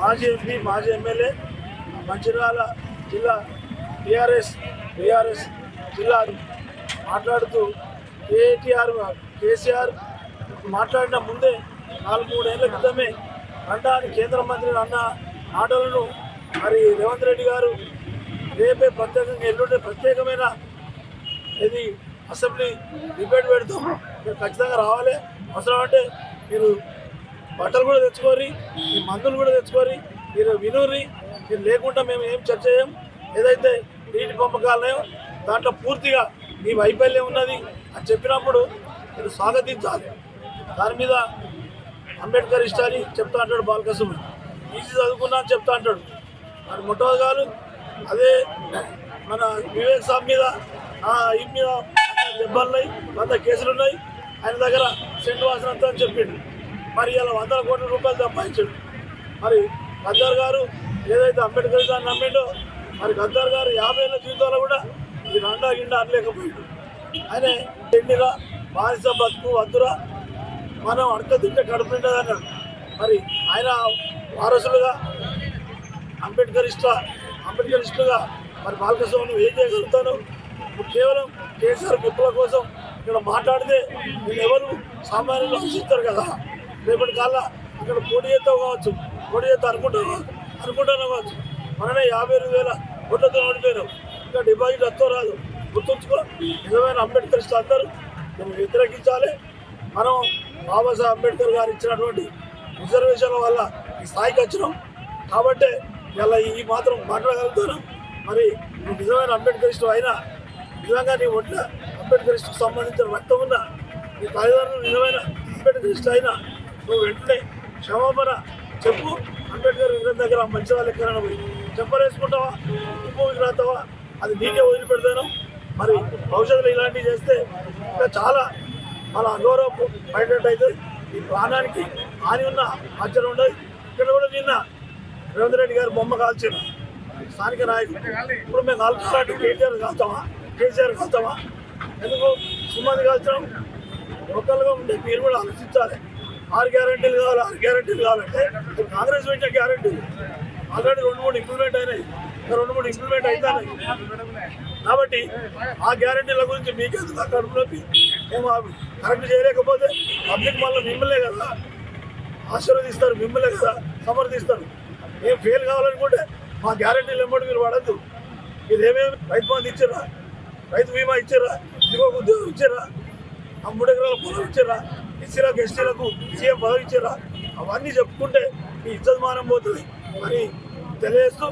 మాజీ ఎంపీ మాజీ ఎమ్మెల్యే మంచిర్యాల జిల్లా టీఆర్ఎస్ జిల్లా మాట్లాడుతూ కేసీఆర్ మాట్లాడిన ముందే 4-3 ఏళ్ల క్రితమే అంటాని కేంద్ర మంత్రి అన్న మాటలను మరి రేవంత్ రెడ్డి గారు రేపే ప్రత్యేకంగా ఎల్లుండే ప్రత్యేకమైన ఇది అసెంబ్లీ డిబేట్ పెడతాం, మీరు ఖచ్చితంగా రావాలి. అవసరం అంటే మీరు బట్టలు కూడా తెచ్చుకోరి, మీ మందులు కూడా తెచ్చుకోరి, మీరు వినూరి. మీరు లేకుండా మేము ఏం చర్చ చేయం. ఏదైతే నీటి పంపకాలయో దాంట్లో పూర్తిగా మీ వైఫల్యం ఉన్నది అని చెప్పినప్పుడు మీరు స్వాగతించాలి. దాని మీద అంబేద్కర్ ఇష్టాన్ని చెప్తా అంటాడు బాలకృష్ణ, ఈజీ చదువుకున్నా అని చెప్తా అంటాడు. మరి మొట్టమొదటి అదే మన వివేక్ సాబ్ మీద ఈ మీద 70 ఉన్నాయి, 100 కేసులు ఉన్నాయి. ఆయన దగ్గర సెంటు వాసన అంతా అని చెప్పిండు. మరి ఇలా 100 కోట్ల రూపాయలు సంపాదించాడు. మరి గద్దార్ గారు ఏదైతే అంబేద్కర్ గారిని నమ్మిండో, మరి గద్దార్ గారు 50 ఏళ్ళ జీవితంలో కూడా ఇది రండా గిండా అనలేకపోయాడు. ఆయన తిండిరా బానిస బతుకు వద్దురా, మనం అడక తింటే కడుపు నిండదు అన్నాడు. మరి ఆయన వారసులుగా అంబేద్కరిస్టులుగా మరి బాలకృష్ణ నువ్వు ఏం చేయగలుగుతాను? నువ్వు కేవలం కేసీఆర్ మెప్పుల కోసం ఇక్కడ మాట్లాడితే నేను ఎవరు సామాన్యులు ఆశిస్తారు కదా. రేపటి కాళ్ళ ఇక్కడ పోటీ చేస్తావు కావచ్చు, పోటీ చేస్తా అనుకుంటాను కావచ్చు. మననే 52,000 ఓట్లతో ఓడిపోయారు. ఇంకా డిపాజిట్ వస్తో రాదు. గుర్తుంచుకో, నిజమైన అంబేద్కరిస్టులు అందరూ మేము వ్యతిరేకించాలి. మనం బాబాసాహెబ్ అంబేద్కర్ గారు ఇచ్చినటువంటి రిజర్వేషన్ల వల్ల ఈ స్థాయికి వచ్చినాం కాబట్టి ఇలా ఈ మాత్రం మాట్లాడగలుగుతాను. మరి నువ్వు నిజమైన అంబేద్కరిస్టు అయినా, నిజంగా నీ ఒంట్లో అంబేద్కరిస్టుకు సంబంధించిన రక్తం ఉన్నా, నీ తల్లిదండ్రులు నిజమైన అంబేద్కరిస్టు అయినా నువ్వు వెంటనే క్షమాపణ చెప్పు. అంబేద్కర్ విగ్రహం దగ్గర మంచి వాళ్ళు ఎక్కడైనా పోయి చెప్పరేసుకుంటావా, ఉప్పు విగ్రహతావా, అది నీకే వదిలిపెడతాను. మరి భవిష్యత్తులో ఇలాంటివి చేస్తే ఇంకా చాలా మన అగౌరవం పడేటట్టు అవుతుంది. ఈ ప్రాణానికి హాని ఉన్న ఆశ్చర్యం ఉండదు. ఇక్కడ కూడా నిన్న రేవంత్ రెడ్డి గారు బొమ్మ కాల్చారు స్థానిక నాయకులు. ఇప్పుడు మేము కాల్చాలంటే కేసీఆర్ కాల్చామా? ఎందుకు సుమంది కాల్చడం? లోకల్గా ఉండే మీరు కూడా ఆలోచించాలి. 6 గ్యారెంటీలు కావాలంటే కాంగ్రెస్ పెట్టిన గ్యారెంటీలు ఆల్రెడీ 2-3 ఇంప్లిమెంట్ అయినాయి, ఇంకా 2-3 ఇంప్లిమెంట్ అవుతాయి. కాబట్టి ఆ గ్యారెంటీల గురించి మీకెందుకు కడుపులోకి మేము కరెక్ట్ చేయలేకపోతే పబ్లిక్ మళ్ళీ మిమ్మల్నే కదా ఆశీర్వదిస్తారు, మిమ్మల్నే కదా సమర్థిస్తారు. మేము ఫెయిల్ కావాలనుకుంటే మా గ్యారెంటీలు వెంబడి మీరు పడద్దు. మీరు ఏమేమి రైతు బంధు ఇచ్చారా, రైతు బీమా ఇచ్చారా, ఇంకో ఉద్యోగం ఇచ్చారా, 3 ఎకరాల పొలం ఇచ్చారా, ఎస్సీలకు ఎస్టీలకు సీఎం పదవి ఇచ్చారా, అవన్నీ చెప్పుకుంటే మీ ఇజ్జత్ మానం పోతుంది అని తెలియజేస్తూ